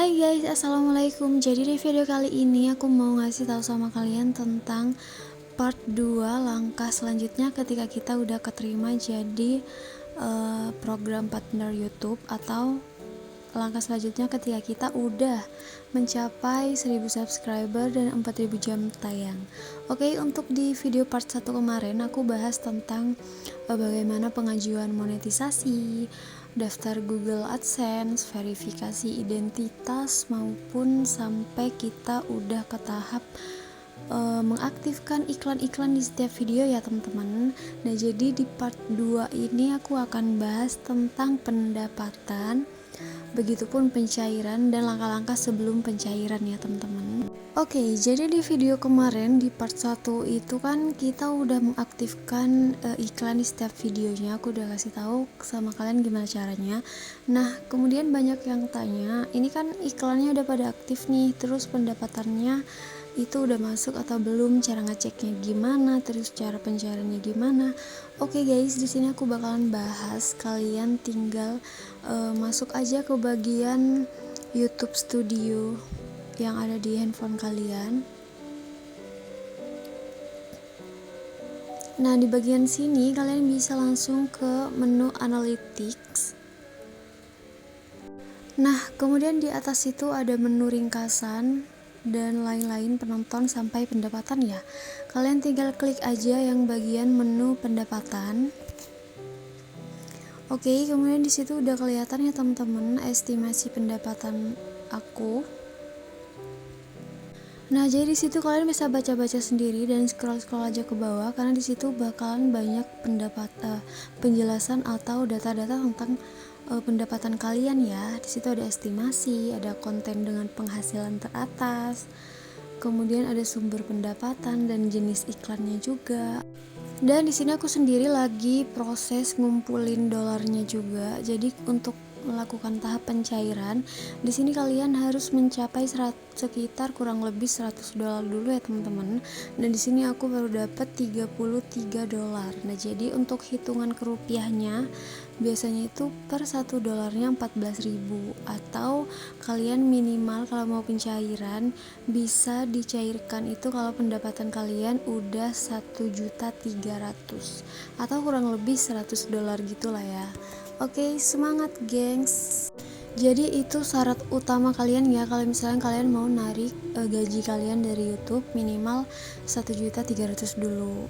Hai guys, assalamualaikum. Jadi di video kali ini aku mau ngasih tahu sama kalian tentang part 2 langkah selanjutnya ketika kita udah keterima jadi program partner YouTube, atau langkah selanjutnya ketika kita udah mencapai 1000 subscriber dan 4000 jam tayang. Oke, untuk di video part 1 kemarin aku bahas tentang bagaimana pengajuan monetisasi, daftar Google AdSense, verifikasi identitas, maupun sampai kita udah ke tahap mengaktifkan iklan-iklan di setiap video ya teman-teman. Nah, jadi di part 2 ini aku akan bahas tentang pendapatan, begitupun pencairan dan langkah-langkah sebelum pencairan ya teman-teman. Oke, jadi di video kemarin di part 1 itu kan kita udah mengaktifkan iklan di setiap videonya. Aku udah kasih tahu sama kalian gimana caranya. Nah, kemudian banyak yang tanya, ini kan iklannya udah pada aktif nih, terus pendapatannya itu udah masuk atau belum, cara ngeceknya gimana, terus cara pencairannya gimana. Oke guys, di sini aku bakalan bahas, kalian tinggal masuk aja ke bagian YouTube Studio yang ada di handphone kalian. Nah, di bagian sini kalian bisa langsung ke menu Analytics. Nah, kemudian di atas itu ada menu ringkasan dan lain-lain, penonton sampai pendapatan ya. Kalian tinggal klik aja yang bagian menu pendapatan. Oke, kemudian di situ udah kelihatan ya teman-teman estimasi pendapatan aku. Nah, jadi di situ kalian bisa baca-baca sendiri dan scroll-scroll aja ke bawah, karena di situ bakalan banyak penjelasan atau data-data tentang pendapatan kalian ya. Di situ ada estimasi, ada konten dengan penghasilan teratas, kemudian ada sumber pendapatan dan jenis iklannya juga. Dan di sini aku sendiri lagi proses ngumpulin dolarnya juga. Jadi untuk melakukan tahap pencairan, di sini kalian harus mencapai sekitar kurang lebih 100 dolar dulu ya teman-teman. Dan di sini aku baru dapat 33 dolar. Nah, jadi untuk hitungan ke rupiahnya biasanya itu per 1 dolarnya 14.000, atau kalian minimal kalau mau pencairan bisa dicairkan itu kalau pendapatan kalian udah 1.300.000 atau kurang lebih 100 dolar gitulah ya. Oke, semangat gengs. Jadi itu syarat utama kalian ya, kalau misalnya kalian mau narik gaji kalian dari YouTube minimal 1.300.000 dulu.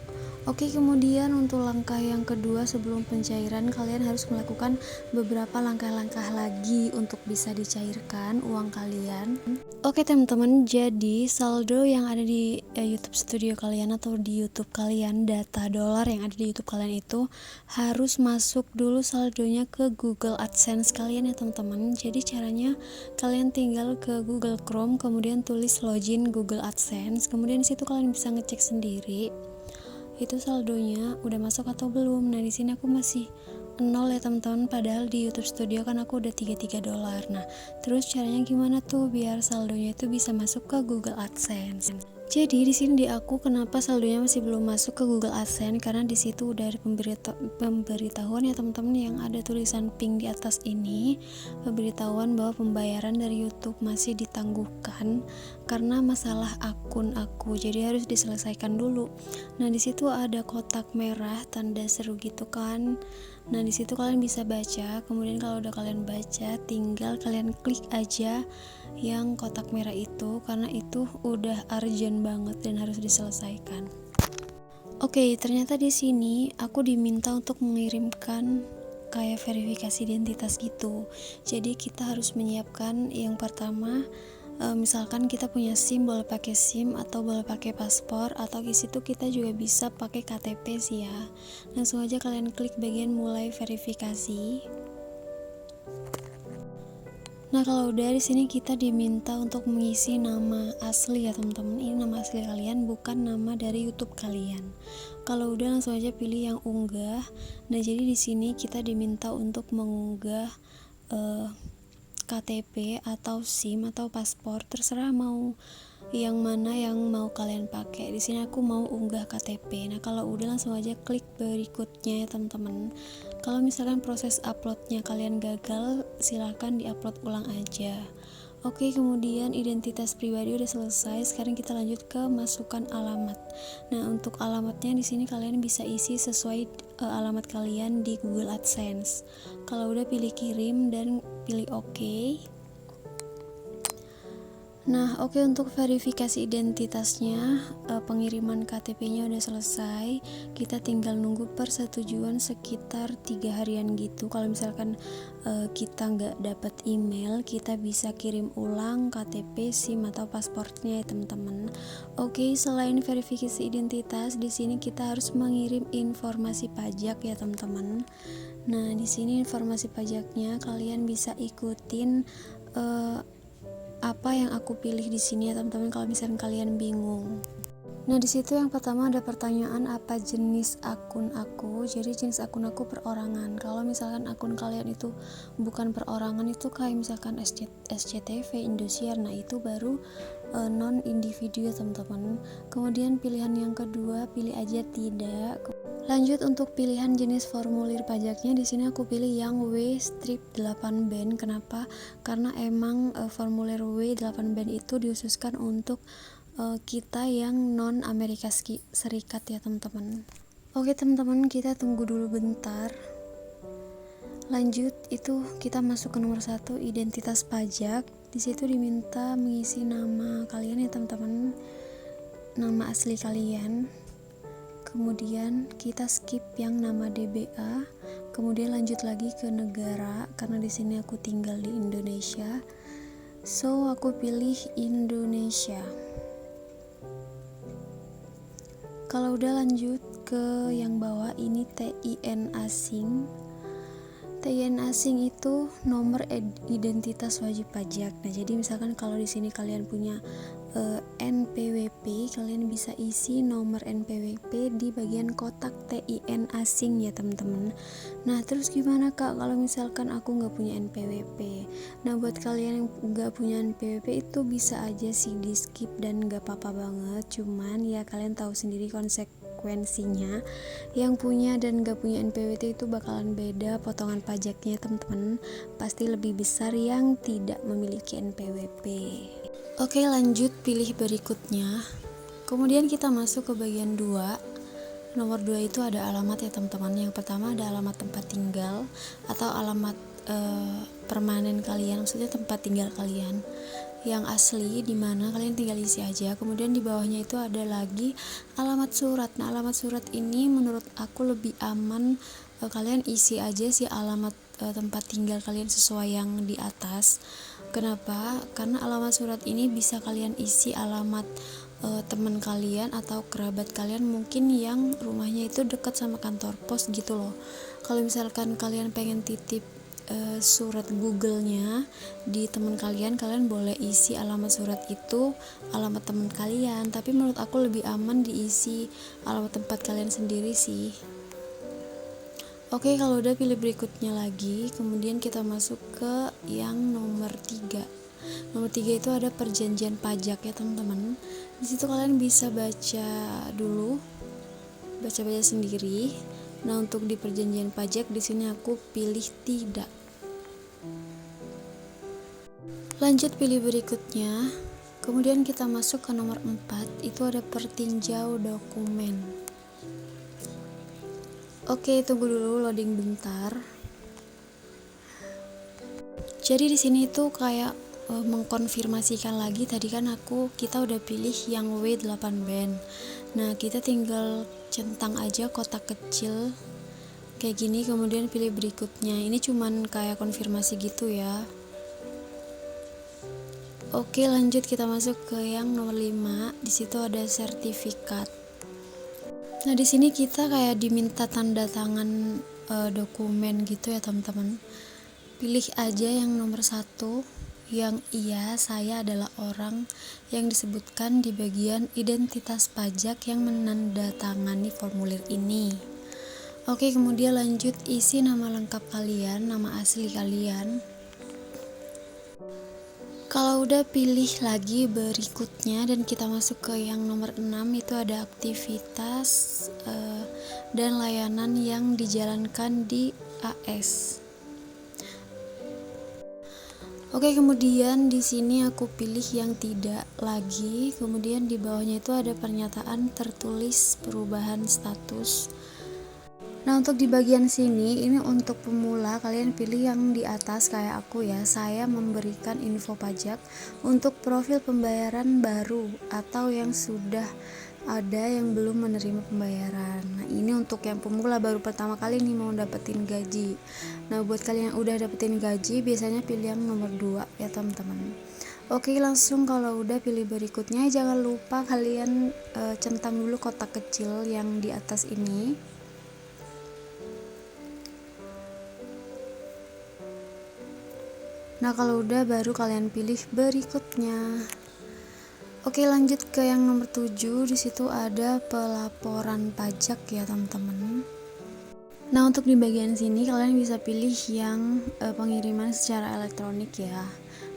Oke, kemudian untuk langkah yang kedua sebelum pencairan, kalian harus melakukan beberapa langkah-langkah lagi untuk bisa dicairkan uang kalian. Oke teman-teman, jadi saldo yang ada di YouTube Studio kalian atau di YouTube kalian, data dolar yang ada di YouTube kalian itu harus masuk dulu saldonya ke Google AdSense kalian ya teman-teman. Jadi caranya kalian tinggal ke Google Chrome, kemudian tulis login Google AdSense, kemudian disitu kalian bisa ngecek sendiri itu saldonya udah masuk atau belum. Nah, di sini aku masih 0 ya teman-teman, padahal di YouTube Studio kan aku udah 33 dolar. Nah, terus caranya gimana tuh biar saldonya itu bisa masuk ke Google AdSense? Jadi di sini di aku kenapa saldonya masih belum masuk ke Google AdSense, karena di situ udah ada pemberitahuan ya teman-teman, yang ada tulisan pink di atas ini, pemberitahuan bahwa pembayaran dari YouTube masih ditangguhkan karena masalah akun aku, jadi harus diselesaikan dulu. Nah, di situ ada kotak merah tanda seru gitu kan. Nah, di situ kalian bisa baca. Kemudian kalau udah kalian baca, tinggal kalian klik aja yang kotak merah itu, karena itu udah urgent banget dan harus diselesaikan. Oke, ternyata di sini aku diminta untuk mengirimkan kayak verifikasi identitas gitu. Jadi kita harus menyiapkan yang pertama, misalkan kita punya SIM, boleh pakai SIM atau boleh pakai paspor, atau di situ kita juga bisa pakai KTP sih ya. Langsung aja kalian klik bagian mulai verifikasi. Nah, kalau udah di sini kita diminta untuk mengisi nama asli ya teman-teman. Ini nama asli kalian, bukan nama dari YouTube kalian. Kalau udah langsung aja pilih yang unggah. Nah, jadi di sini kita diminta untuk mengunggah KTP atau SIM atau paspor, terserah mau yang mana yang mau kalian pakai. Di sini aku mau unggah KTP. Nah, kalau udah langsung aja klik berikutnya ya teman-teman. Kalau misalkan proses uploadnya kalian gagal, silahkan diupload ulang aja. Oke, kemudian identitas pribadi udah selesai. Sekarang kita lanjut ke masukkan alamat. Nah, untuk alamatnya di sini kalian bisa isi sesuai alamat kalian di Google AdSense. Kalau udah, pilih kirim dan pilih oke. Nah, oke, untuk verifikasi identitasnya, pengiriman KTP-nya udah selesai. Kita tinggal nunggu persetujuan sekitar 3 harian gitu. Kalau misalkan kita nggak dapat email, kita bisa kirim ulang KTP, SIM atau pasportnya ya teman-teman. Oke, selain verifikasi identitas, di sini kita harus mengirim informasi pajak ya teman-teman. Nah, di sini informasi pajaknya kalian bisa ikutin apa yang aku pilih di sini ya teman-teman, kalau misalnya kalian bingung. Nah, di situ yang pertama ada pertanyaan apa jenis akun aku. Jadi jenis akun aku perorangan. Kalau misalkan akun kalian itu bukan perorangan, itu kayak misalkan SCTV, Indosiar, nah itu baru non individu ya teman-teman. Kemudian pilihan yang kedua, pilih aja tidak. Lanjut untuk pilihan jenis formulir pajaknya, di sini aku pilih yang W-8 band. Kenapa? Karena emang formulir W8 band itu dihususkan untuk kita yang non Amerika Serikat ya teman-teman. Oke teman-teman, kita tunggu dulu bentar. Lanjut, itu kita masuk ke nomor 1, identitas pajak. Di situ diminta mengisi nama kalian ya teman-teman, nama asli kalian. Kemudian kita skip yang nama DBA. Kemudian lanjut lagi ke negara, karena di sini aku tinggal di Indonesia. So aku pilih Indonesia. Kalau udah, lanjut ke yang bawah ini, TIN asing. TIN asing itu nomor identitas wajib pajak. Nah, jadi misalkan kalau di sini kalian punya NPWP, kalian bisa isi nomor NPWP di bagian kotak TIN asing ya teman-teman. Nah, terus gimana Kak kalau misalkan aku nggak punya NPWP? Nah, buat kalian yang nggak punya NPWP itu bisa aja sih di skip dan nggak apa-apa banget. Cuman ya kalian tahu sendiri konsekuensinya. Yang punya dan gak punya NPWP itu bakalan beda potongan pajaknya teman-teman. Pasti lebih besar yang tidak memiliki NPWP. Oke, lanjut pilih berikutnya. Kemudian kita masuk ke bagian 2. Nomor 2 itu ada alamat ya teman-teman. Yang pertama ada alamat tempat tinggal atau alamat permanen kalian, maksudnya tempat tinggal kalian yang asli, dimana kalian tinggal isi aja. Kemudian di bawahnya itu ada lagi alamat surat. Nah, alamat surat ini menurut aku lebih aman, kalian isi aja sih alamat tempat tinggal kalian sesuai yang di atas. Kenapa? Karena alamat surat ini bisa kalian isi alamat teman kalian atau kerabat kalian mungkin yang rumahnya itu dekat sama kantor pos gitu loh. Kalau misalkan kalian pengen titip surat Google-nya di teman kalian, kalian boleh isi alamat surat itu alamat teman kalian, tapi menurut aku lebih aman diisi alamat tempat kalian sendiri sih. Oke, kalau udah, pilih berikutnya lagi. Kemudian kita masuk ke yang nomor 3. Nomor 3 itu ada perjanjian pajak ya teman-teman. Di situ kalian bisa baca dulu, baca-baca sendiri. Nah, untuk di perjanjian pajak di sini aku pilih tidak. Lanjut pilih berikutnya. Kemudian kita masuk ke nomor 4, itu ada pertinjau dokumen. Oke, tunggu dulu loading bentar. Jadi di sini tuh kayak mengkonfirmasikan lagi, tadi kan kita udah pilih yang W8 band. Nah, kita tinggal centang aja kotak kecil kayak gini, kemudian pilih berikutnya. Ini cuman kayak konfirmasi gitu ya. Oke, lanjut kita masuk ke yang nomor 5. Di situ ada sertifikat. Nah, di sini kita kayak diminta tanda tangan dokumen gitu ya teman-teman. Pilih aja yang nomor 1, yang iya saya adalah orang yang disebutkan di bagian identitas pajak yang menandatangani formulir ini. Oke, kemudian lanjut isi nama lengkap kalian, nama asli kalian. Kalau udah, pilih lagi berikutnya dan kita masuk ke yang nomor 6, itu ada aktivitas dan layanan yang dijalankan di AS. Oke, kemudian di sini aku pilih yang tidak lagi. Kemudian di bawahnya itu ada pernyataan tertulis perubahan status. Nah, untuk di bagian sini ini untuk pemula, kalian pilih yang di atas kayak aku ya. Saya memberikan info pajak untuk profil pembayaran baru atau yang sudah ada yang belum menerima pembayaran. Nah, ini untuk yang pemula baru pertama kali nih mau dapetin gaji. Nah, buat kalian yang udah dapetin gaji biasanya pilih yang nomor 2 ya teman-teman. Oke, langsung kalau udah pilih berikutnya, jangan lupa kalian centang dulu kotak kecil yang di atas ini. Nah, kalau udah baru kalian pilih berikutnya. Oke, lanjut ke yang nomor 7. Di situ ada pelaporan pajak ya, teman-teman. Nah, untuk di bagian sini kalian bisa pilih yang pengiriman secara elektronik ya.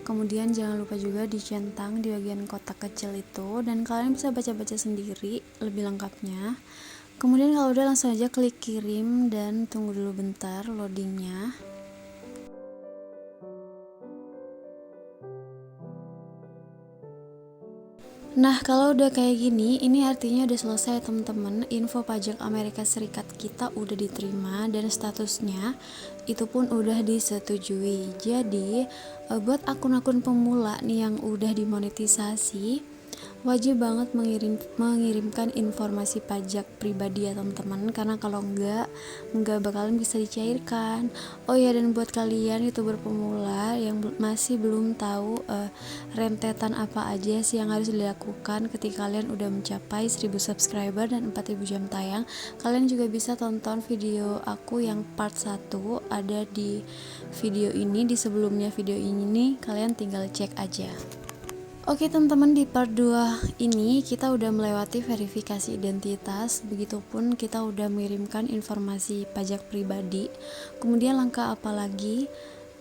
Kemudian jangan lupa juga dicentang di bagian kotak kecil itu, dan kalian bisa baca-baca sendiri lebih lengkapnya. Kemudian kalau udah langsung aja klik kirim dan tunggu dulu bentar loadingnya. Nah, kalau udah kayak gini, ini artinya udah selesai teman-teman. Info pajak Amerika Serikat kita udah diterima dan statusnya itu pun udah disetujui. Jadi, buat akun-akun pemula nih yang udah dimonetisasi, wajib banget mengirimkan informasi pajak pribadi ya teman-teman, karena kalau enggak bakalan bisa dicairkan. Oh ya, dan buat kalian youtuber pemula yang masih belum tahu rentetan apa aja sih yang harus dilakukan ketika kalian udah mencapai 1000 subscriber dan 4000 jam tayang, kalian juga bisa tonton video aku yang part 1 ada di video ini. Di sebelumnya video ini kalian tinggal cek aja. Oke teman-teman, di part 2 ini kita udah melewati verifikasi identitas, begitupun kita udah mengirimkan informasi pajak pribadi. Kemudian langkah apa lagi?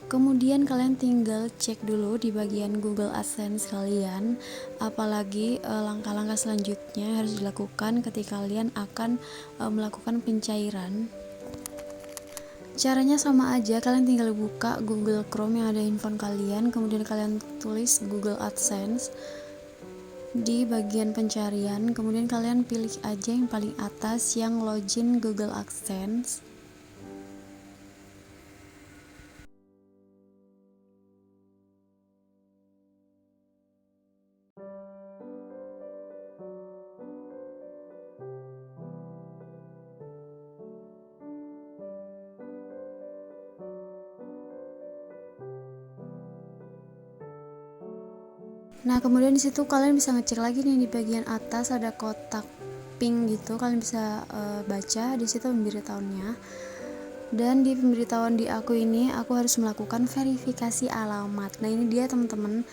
Kemudian kalian tinggal cek dulu di bagian Google AdSense kalian, apalagi langkah-langkah selanjutnya harus dilakukan ketika kalian akan melakukan pencairan. Caranya sama aja, kalian tinggal buka Google Chrome yang ada handphone kalian, kemudian kalian tulis Google AdSense di bagian pencarian, kemudian kalian pilih aja yang paling atas yang login Google AdSense. Nah, kemudian di situ kalian bisa ngecek lagi nih, di bagian atas ada kotak pink gitu, kalian bisa baca di situ pemberitahuannya. Dan di pemberitahuan di aku ini, aku harus melakukan verifikasi alamat. Nah, ini dia teman-teman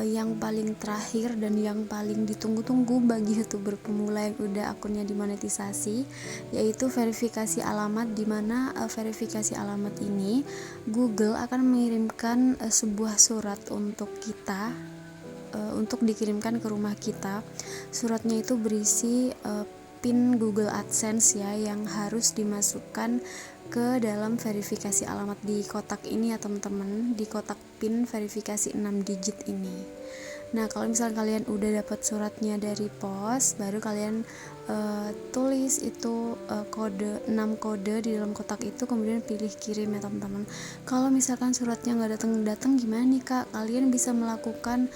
yang paling terakhir dan yang paling ditunggu-tunggu bagi youtuber pemula yang udah akunnya dimonetisasi, yaitu verifikasi alamat, dimana verifikasi alamat ini Google akan mengirimkan sebuah surat untuk kita, untuk dikirimkan ke rumah kita. Suratnya itu berisi PIN Google AdSense ya, yang harus dimasukkan ke dalam verifikasi alamat di kotak ini ya teman-teman, di kotak PIN verifikasi 6 digit ini. Nah, kalau misalnya kalian udah dapat suratnya dari pos, baru kalian tulis itu kode 6 kode di dalam kotak itu, kemudian pilih kirim ya teman-teman. Kalau misalkan suratnya nggak datang gimana nih kak? Kalian bisa melakukan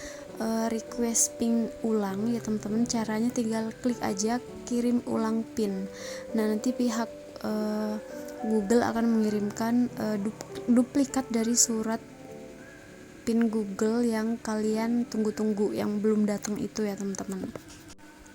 request PIN ulang ya teman-teman. Caranya tinggal klik aja kirim ulang PIN. Nah, nanti pihak Google akan mengirimkan duplikat dari surat PIN Google yang kalian tunggu-tunggu, yang belum datang itu ya teman-teman.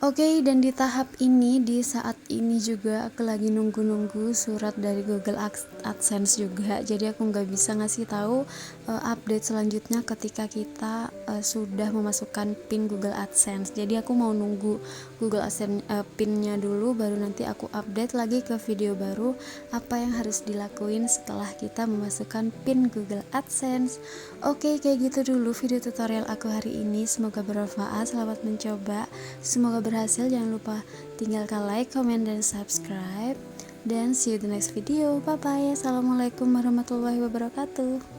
Oke, dan di tahap ini, di saat ini juga aku lagi nunggu-nunggu surat dari Google AdSense juga. Jadi aku nggak bisa ngasih tahu update selanjutnya ketika kita sudah memasukkan PIN Google AdSense. Jadi aku mau nunggu Google AdSense PIN-nya dulu, baru nanti aku update lagi ke video baru apa yang harus dilakuin setelah kita memasukkan PIN Google AdSense. Oke, kayak gitu dulu video tutorial aku hari ini. Semoga bermanfaat, selamat mencoba. Semoga berhasil. Jangan lupa tinggalkan like, comment, dan subscribe. Dan see you the next video. Bye bye. Assalamualaikum warahmatullahi wabarakatuh.